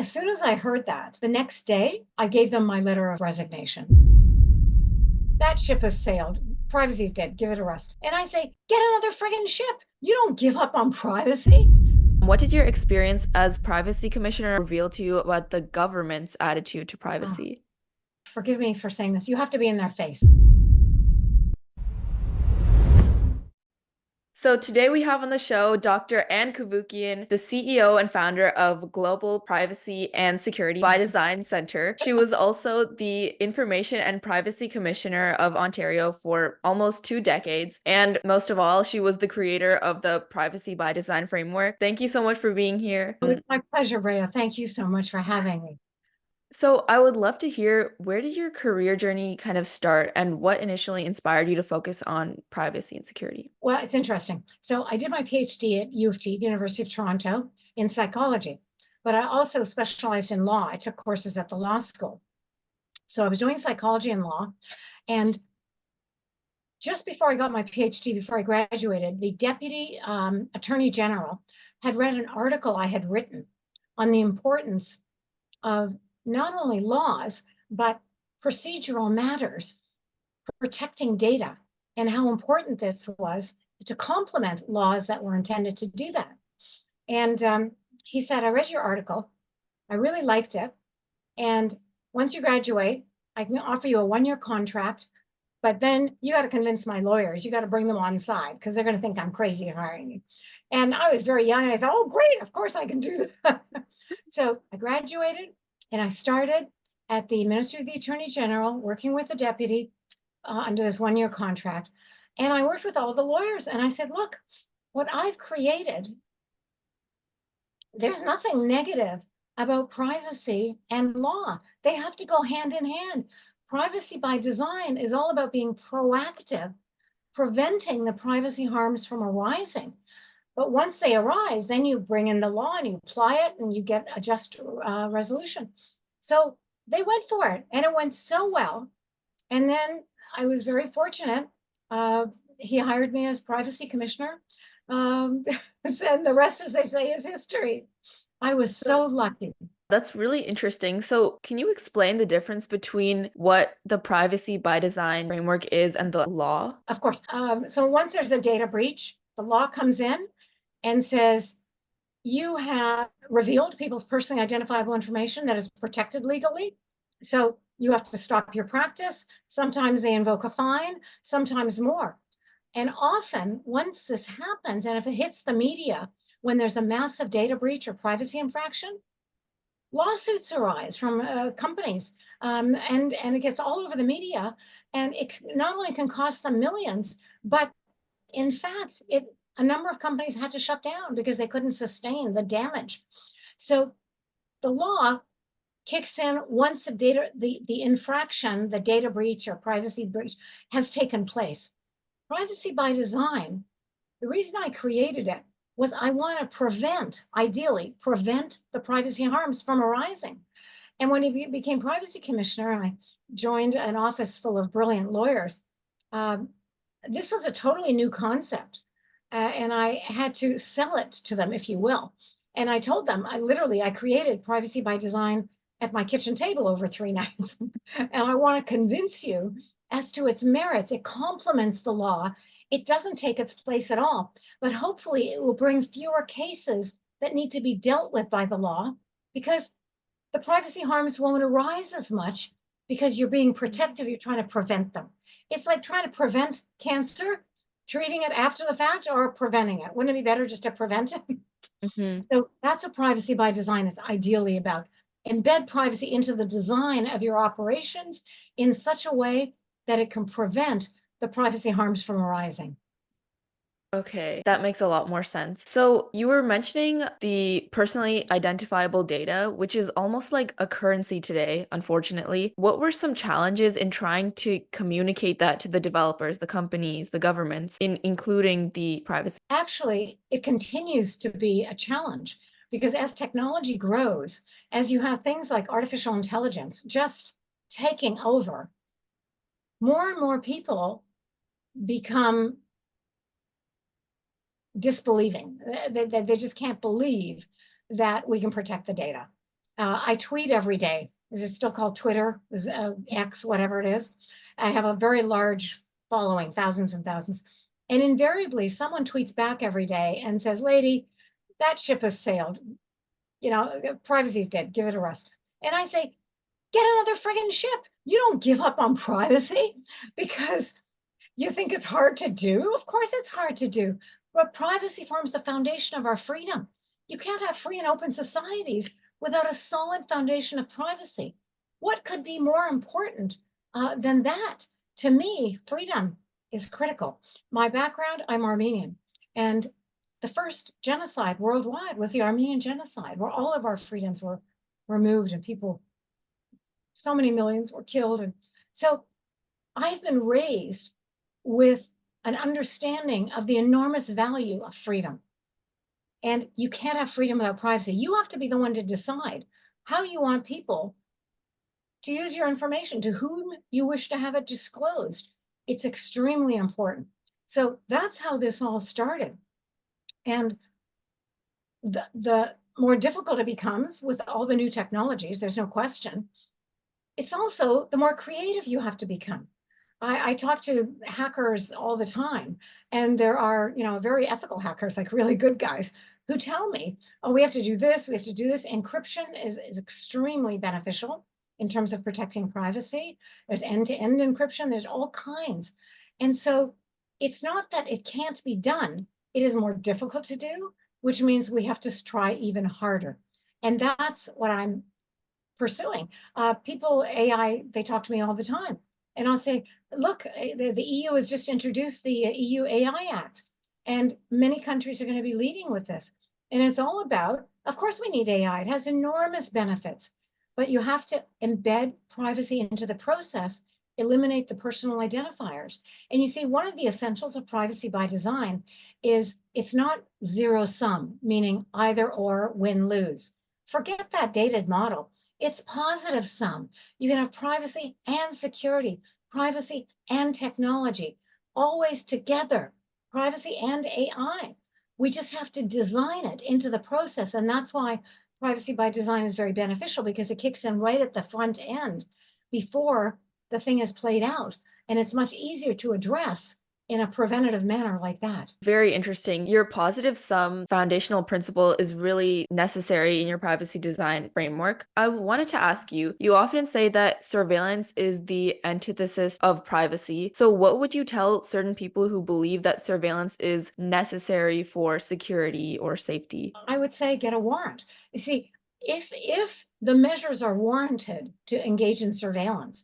as soon as I heard that, the next day, I gave them my letter of resignation. That ship has sailed. Privacy's dead. Give it a rest. And I say, get another friggin' ship. You don't give up on privacy. What did your experience as privacy commissioner reveal to you about the government's attitude to Oh, privacy? forgive me for saying this. You have to be in their face. So today we have on the show Dr. Anne Cavoukian, the CEO and founder of Global Privacy and Security by Design Center. She was also the Information and Privacy Commissioner of Ontario for almost 2 decades. And most of all, she was the creator of the Privacy by Design framework. Thank you so much for being here. It's my pleasure, Rhea. Thank you so much for having me. So I would love to hear, where did your career journey kind of start and what initially inspired you to focus on privacy and security? Well, it's interesting. So I did my PhD at U of T, the University of Toronto, in psychology, but I also specialized in law. I took courses at the law school. So I was doing psychology and law. And just before I got my PhD, before I graduated, the Deputy Attorney General had read an article I had written on the importance of not only laws, but procedural matters, protecting data, and how important this was to complement laws that were intended to do that. And he said, I read your article. I really liked it. And once you graduate, I can offer you a 1-year contract, but then you got to convince my lawyers. You got to bring them on side because they're going to think I'm crazy hiring you. And I was very young and I thought, oh, great, of course I can do that. So I graduated and I started at the Ministry of the Attorney General working with the deputy under this 1-year contract. And I worked with all the lawyers and I said, look, what I've created, there's nothing negative about privacy and law. They have to go hand in hand. Privacy by design is all about being proactive, preventing the privacy harms from arising. But once they arise, then you bring in the law and you apply it and you get a just resolution. So they went for it and it went so well. And then I was very fortunate. He hired me as privacy commissioner. And the rest, as they say, is history. I was so lucky. That's really interesting. So, can you explain the difference between what the privacy by design framework is and the law? Of course. So once there's a data breach, the law comes in and says, you have revealed people's personally identifiable information that is protected legally. So you have to stop your practice. Sometimes they invoke a fine, sometimes more. And often, once this happens, and if it hits the media, when there's a massive data breach or privacy infraction, lawsuits arise from companies, and it gets all over the media. And it not only can cost them millions, but in fact, a number of companies had to shut down because they couldn't sustain the damage. So the law kicks in once the infraction, the data breach or privacy breach has taken place. Privacy by design, the reason I created it was I want to ideally prevent the privacy harms from arising. And when he became privacy commissioner, I joined an office full of brilliant lawyers. This was a totally new concept. And I had to sell it to them, if you will. And I told them, I created privacy by design at my kitchen table over 3 nights. And I want to convince you as to its merits. It complements the law. It doesn't take its place at all, but hopefully it will bring fewer cases that need to be dealt with by the law because the privacy harms won't arise as much because you're being protective. You're trying to prevent them. It's like trying to prevent cancer, treating it after the fact or preventing it. Wouldn't it be better just to prevent it? Mhm. So that's what privacy by design is ideally about. Embed privacy into the design of your operations in such a way that it can prevent the privacy harms from arising. Okay, that makes a lot more sense. So, you were mentioning the personally identifiable data, which is almost like a currency today, unfortunately. What were some challenges in trying to communicate that to the developers, the companies, the governments, including the privacy? Actually, it continues to be a challenge because as technology grows, as you have things like artificial intelligence just taking over, more and more people become disbelieving. They just can't believe that we can protect the data. I tweet every day. Is it still called Twitter? Is X, whatever it is? I have a very large following, thousands and thousands. And invariably, someone tweets back every day and says, "Lady, that ship has sailed. Privacy's dead. Give it a rest." And I say, get another friggin' ship. You don't give up on privacy because you think it's hard to do. Of course it's hard to do, but privacy forms the foundation of our freedom. You can't have free and open societies without a solid foundation of privacy. What could be more important than that? To me, freedom is critical. My background, I'm Armenian, and the first genocide worldwide was the Armenian genocide, where all of our freedoms were removed and people, so many millions were killed. And so I've been raised with an understanding of the enormous value of freedom. And you can't have freedom without privacy. You have to be the one to decide how you want people to use your information, to whom you wish to have it disclosed. It's extremely important. So that's how this all started. And the more difficult it becomes with all the new technologies, there's no question. It's also the more creative you have to become. I talk to hackers all the time, and there are, very ethical hackers, like really good guys, who tell me, "Oh, we have to do this, we have to do this." Encryption is extremely beneficial in terms of protecting privacy. There's end-to-end encryption, there's all kinds. And so it's not that it can't be done, it is more difficult to do, which means we have to try even harder. And that's what I'm pursuing. People, AI, they talk to me all the time. And I'll say, look, the EU has just introduced the EU AI Act, and many countries are going to be leading with this. And it's all about, of course, we need AI. It has enormous benefits, but you have to embed privacy into the process, eliminate the personal identifiers. And you see, one of the essentials of privacy by design is it's not zero sum, meaning either or, win, lose. Forget that dated model. It's positive sum. You can have privacy and security, privacy and technology, always together, privacy and AI. We just have to design it into the process. And that's why privacy by design is very beneficial, because it kicks in right at the front end before the thing is played out. And it's much easier to address in a preventative manner like that. Very interesting. Your positive sum foundational principle is really necessary in your privacy design framework. I wanted to ask you, you often say that surveillance is the antithesis of privacy. So what would you tell certain people who believe that surveillance is necessary for security or safety? I would say get a warrant. You see, if the measures are warranted to engage in surveillance,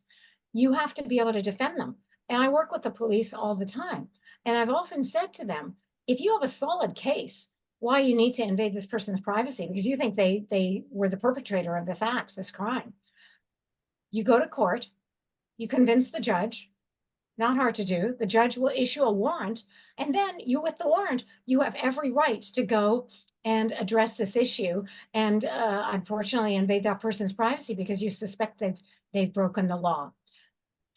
you have to be able to defend them. And I work with the police all the time. And I've often said to them, if you have a solid case why you need to invade this person's privacy, because you think they were the perpetrator of this act, this crime, you go to court, you convince the judge, not hard to do. The judge will issue a warrant, and then you, with the warrant, you have every right to go and address this issue and unfortunately invade that person's privacy because you suspect they've broken the law.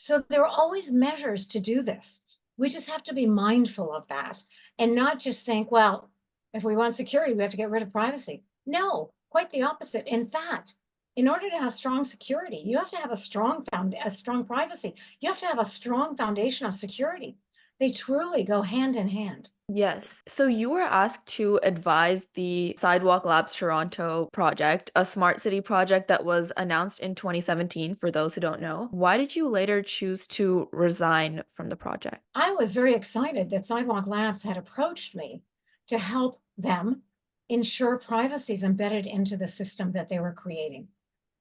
So there are always measures to do this. We just have to be mindful of that and not just think, well, if we want security, we have to get rid of privacy. No, quite the opposite. In fact, in order to have strong security, you have to have a strong privacy. You have to have a strong foundation of security. They truly go hand in hand. Yes. So you were asked to advise the Sidewalk Labs Toronto project, a smart city project that was announced in 2017, for those who don't know. Why did you later choose to resign from the project? I was very excited that Sidewalk Labs had approached me to help them ensure privacy is embedded into the system that they were creating.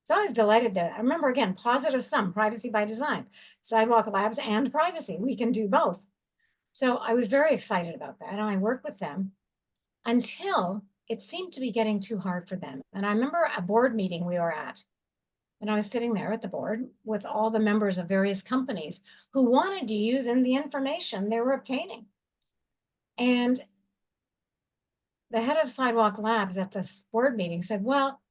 So I was delighted that, I remember again, positive sum, privacy by design, Sidewalk Labs and privacy. We can do both. So I was very excited about that. And I worked with them until it seemed to be getting too hard for them. And I remember a board meeting we were at, and I was sitting there at the board with all the members of various companies who wanted to use in the information they were obtaining. And the head of Sidewalk Labs at this board meeting said, well,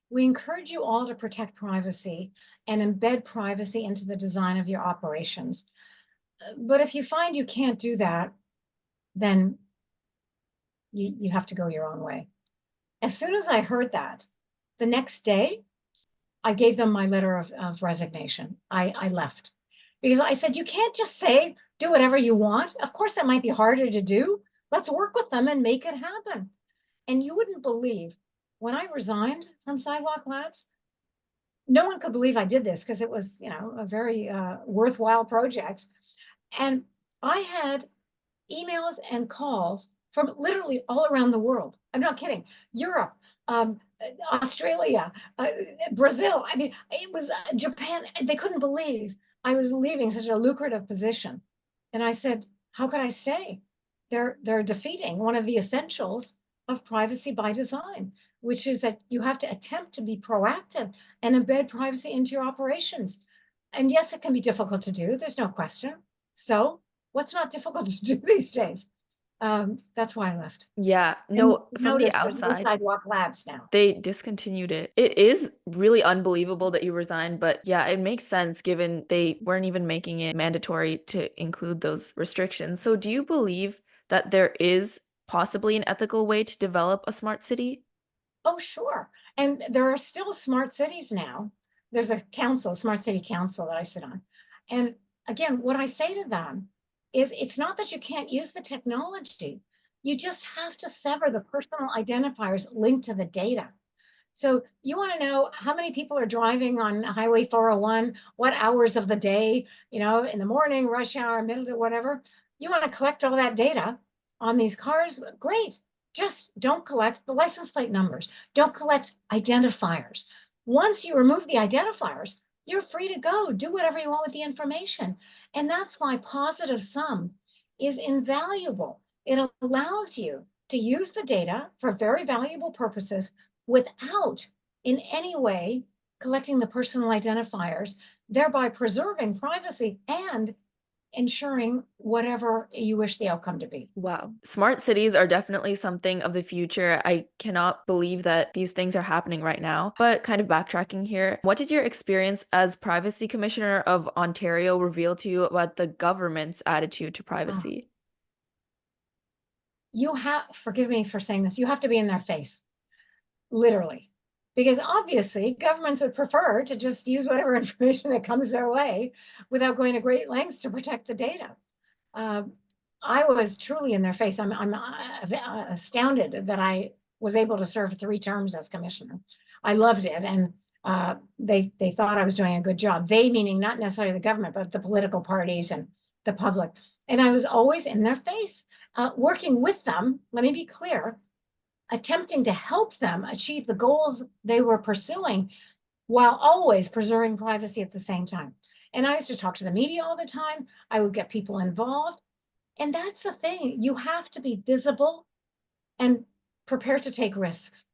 we encourage you all to protect privacy and embed privacy into the design of your operations. But if you find you can't do that, then you have to go your own way. As soon as I heard that, the next day, I gave them my letter of resignation. I left because I said, you can't just say, do whatever you want. Of course, that might be harder to do. Let's work with them and make it happen. And you wouldn't believe when I resigned from Sidewalk Labs, no one could believe I did this because it was, a very worthwhile project. And I had emails and calls from literally all around the world. I'm not kidding. Europe, Australia, Brazil. I mean, it was Japan. They couldn't believe I was leaving such a lucrative position. And I said, how could I stay? They're defeating one of the essentials of privacy by design, which is that you have to attempt to be proactive and embed privacy into your operations. And yes, it can be difficult to do. There's no question. So what's not difficult to do these days? That's why I left. Yeah, And no, from the notice there's no outside, Sidewalk Labs now. they discontinued it. It is really unbelievable that you resigned, but yeah, it makes sense given they weren't even making it mandatory to include those restrictions. So do you believe that there is possibly an ethical way to develop a smart city? Oh, sure. And there are still smart cities now. There's a council, smart city council that I sit on. And again, what I say to them is it's not that you can't use the technology. You just have to sever the personal identifiers linked to the data. So you want to know how many people are driving on Highway 401, what hours of the day, in the morning, rush hour, middle to whatever. You want to collect all that data on these cars? Great. Just don't collect the license plate numbers. Don't collect identifiers. Once you remove the identifiers, you're free to go do whatever you want with the information. And that's why positive sum is invaluable. It allows you to use the data for very valuable purposes without in any way collecting the personal identifiers, thereby preserving privacy and ensuring whatever you wish the outcome to be. Wow. Smart cities are definitely something of the future. I cannot believe that these things are happening right now. But kind of backtracking here, what did your experience as Privacy Commissioner of Ontario reveal to you about the government's attitude to Oh, privacy? you have, forgive me for saying this, you have to be in their face, literally. Because obviously, governments would prefer to just use whatever information that comes their way without going to great lengths to protect the data. I was truly in their face. I'm astounded that I was able to serve 3 terms as commissioner. I loved it, and they thought I was doing a good job. They meaning not necessarily the government, but the political parties and the public. And I was always in their face, working with them. Let me be clear, attempting to help them achieve the goals they were pursuing, while always preserving privacy at the same time. And I used to talk to the media all the time. I would get people involved. And that's the thing. You have to be visible and prepared to take risks.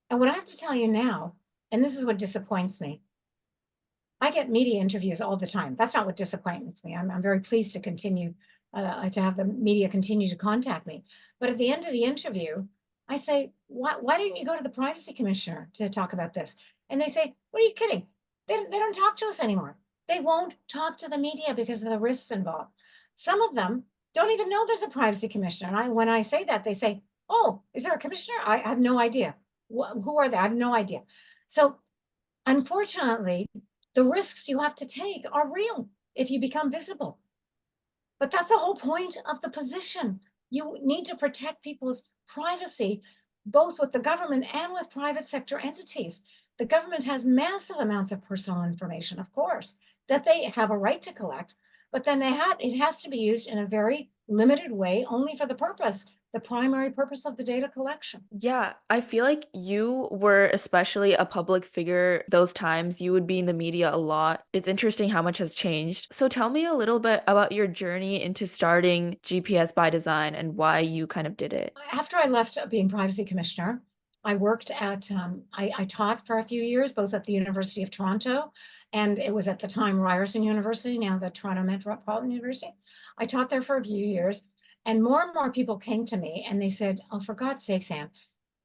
And what I have to tell you now, and this is what disappoints me, I get media interviews all the time. That's not what disappoints me. I'm very pleased to continue to have the media continue to contact me. But at the end of the interview, I say, why didn't you go to the privacy commissioner to talk about this? And they say, what are you kidding? They don't talk to us anymore. They won't talk to the media because of the risks involved. Some of them don't even know there's a privacy commissioner. And when I say that, they say, oh, is there a commissioner? I have no idea. Who are they? I have no idea. So unfortunately, the risks you have to take are real if you become visible. But that's the whole point of the position. You need to protect people's privacy, both with the government and with private sector entities. The government has massive amounts of personal information, of course, that they have a right to collect, but then it has to be used in a very limited way, only for the primary purpose of the data collection. Yeah, I feel like you were especially a public figure those times. You would be in the media a lot. It's interesting how much has changed. So tell me a little bit about your journey into starting GPS by Design and why you kind of did it. After I left being privacy commissioner, I worked at, I taught for a few years, both at the University of Toronto, and it was at the time Ryerson University, now the Toronto Metropolitan University. I taught there for a few years, and more people came to me and they said, oh, for God's sake, Sam,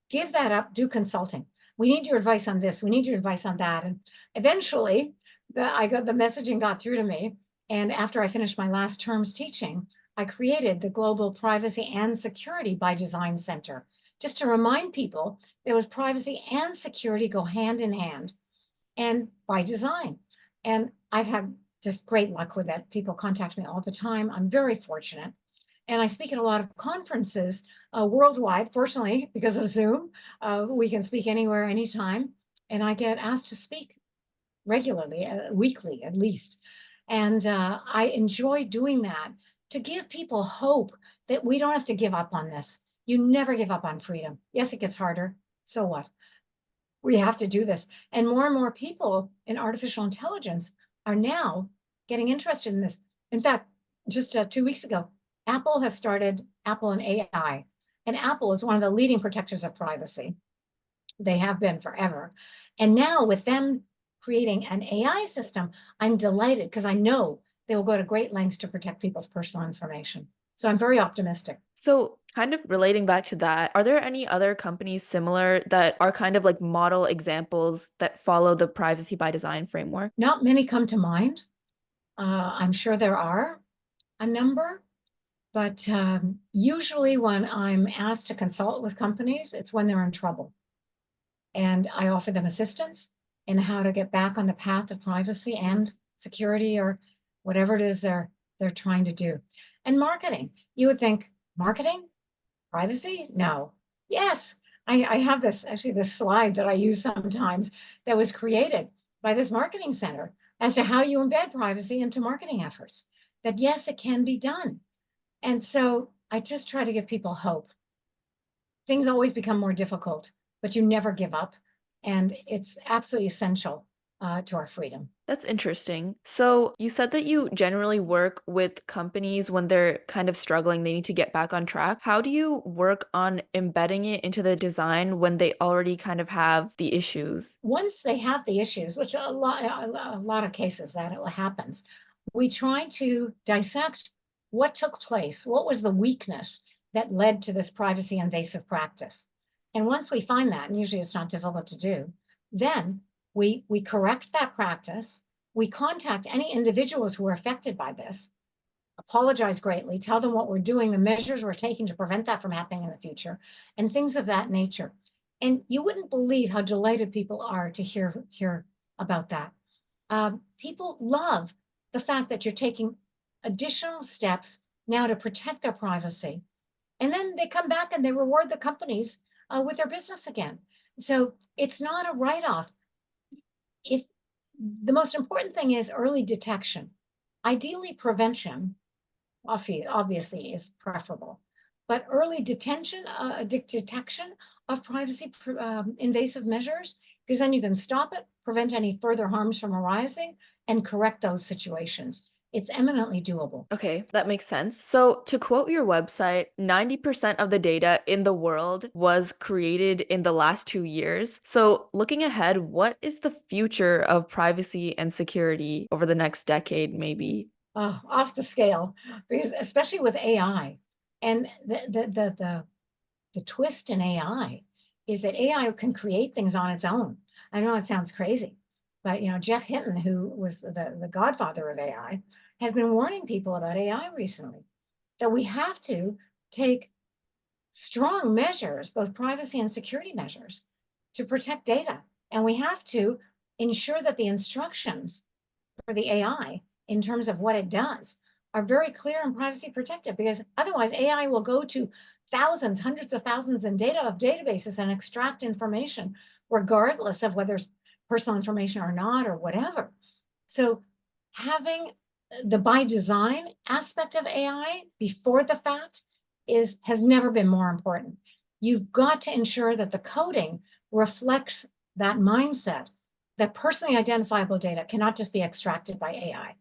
give that up, do consulting. We need your advice on this. We need your advice on that. And eventually the messaging got through to me. And after I finished my last term's teaching, I created the Global Privacy and Security by Design Center, just to remind people there was privacy and security go hand in hand. and by design. And I've had just great luck with it. People contact me all the time. I'm very fortunate. And I speak at a lot of conferences worldwide, fortunately, because of Zoom. We can speak anywhere, anytime. And I get asked to speak regularly, weekly at least. And I enjoy doing that to give people hope that we don't have to give up on this. You never give up on freedom. Yes, it gets harder. So what? We have to do this. And more people in artificial intelligence are now getting interested in this. In fact, just 2 weeks ago, Apple has started Apple and AI. And Apple is one of the leading protectors of privacy. They have been forever. And now with them creating an AI system, I'm delighted because I know they will go to great lengths to protect people's personal information. So I'm very optimistic. So, kind of relating back to that, are there any other companies similar that are kind of like model examples that follow the privacy by design framework? Not many come to mind. I'm sure there are a number, but usually when I'm asked to consult with companies, it's when they're in trouble. And I offer them assistance in how to get back on the path of privacy and security or whatever it is they're trying to do. And marketing, you would think marketing, privacy? No. Yes, I have this slide that I use sometimes that was created by this marketing center as to how you embed privacy into marketing efforts. That yes, it can be done. And so I just try to give people hope. Things always become more difficult, but you never give up. And it's absolutely essential to our freedom. That's interesting. So, you said that you generally work with companies when they're kind of struggling, they need to get back on track. How do you work on embedding it into the design when they already kind of have the issues? Once they have the issues, which a lot of cases that it happens, we try to dissect what took place, what was the weakness that led to this privacy invasive practice. And once we find that, and usually it's not difficult to do, then we correct that practice. We contact any individuals who are affected by this, apologize greatly, tell them what we're doing, the measures we're taking to prevent that from happening in the future, and things of that nature. And you wouldn't believe how delighted people are to hear about that. People love the fact that you're taking additional steps now to protect their privacy. And then they come back and they reward the companies with their business again. So it's not a write-off. If the most important thing is early detection, ideally prevention, obviously is preferable, but early detection of privacy invasive measures, because then you can stop it, prevent any further harms from arising, and correct those situations. It's eminently doable. Okay, that makes sense. So, to quote your website, 90% of the data in the world was created in the last 2 years. So, looking ahead, what is the future of privacy and security over the next decade, maybe? Off the scale, because especially with AI, and the twist in AI is that AI can create things on its own. I know it sounds crazy, but Jeff Hinton, who was the godfather of AI, has been warning people about AI recently, that we have to take strong measures, both privacy and security measures, to protect data. And we have to ensure that the instructions for the AI in terms of what it does are very clear and privacy protected, because otherwise AI will go to thousands, hundreds of thousands in databases and extract information, regardless of whether it's personal information or not or whatever. So having the by design aspect of AI before the fact has never been more important. You've got to ensure that the coding reflects that mindset, that personally identifiable data cannot just be extracted by AI.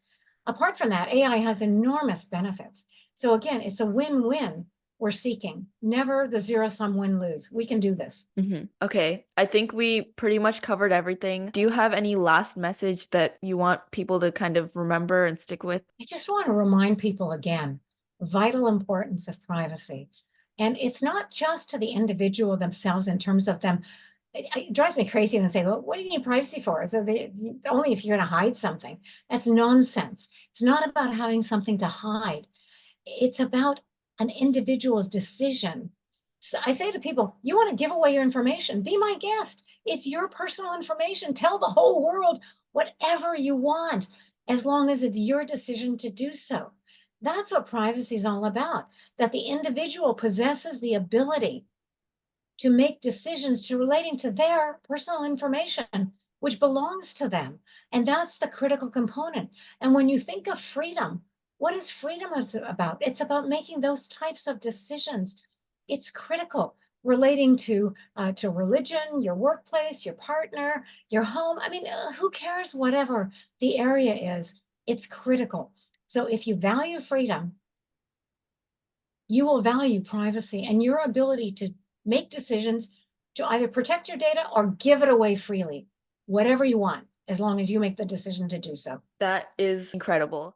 Apart from that, AI has enormous benefits. So again, it's a win-win we're seeking, never the zero-sum win-lose. We can do this. Okay, I think we pretty much covered everything. Do you have any last message that you want people to kind of remember and stick with? I just want to remind people again, vital importance of privacy. And it's not just to the individual themselves in terms of them. It drives me crazy when they say, well, what do you need privacy for? So only if you're going to hide something. That's nonsense. It's not about having something to hide. It's about an individual's decision So I say to people, you want to give away your information, be my guest. It's your personal information. Tell the whole world whatever you want, as long as it's your decision to do so. That's what privacy is all about, that the individual possesses the ability to make decisions to relating to their personal information, which belongs to them. And that's the critical component. And when you think of freedom, what is freedom about? It's about making those types of decisions. It's critical relating to religion, your workplace, your partner, your home. I mean, who cares? Whatever the area is, it's critical. So if you value freedom, you will value privacy and your ability to make decisions to either protect your data or give it away freely, whatever you want, as long as you make the decision to do so. That is incredible.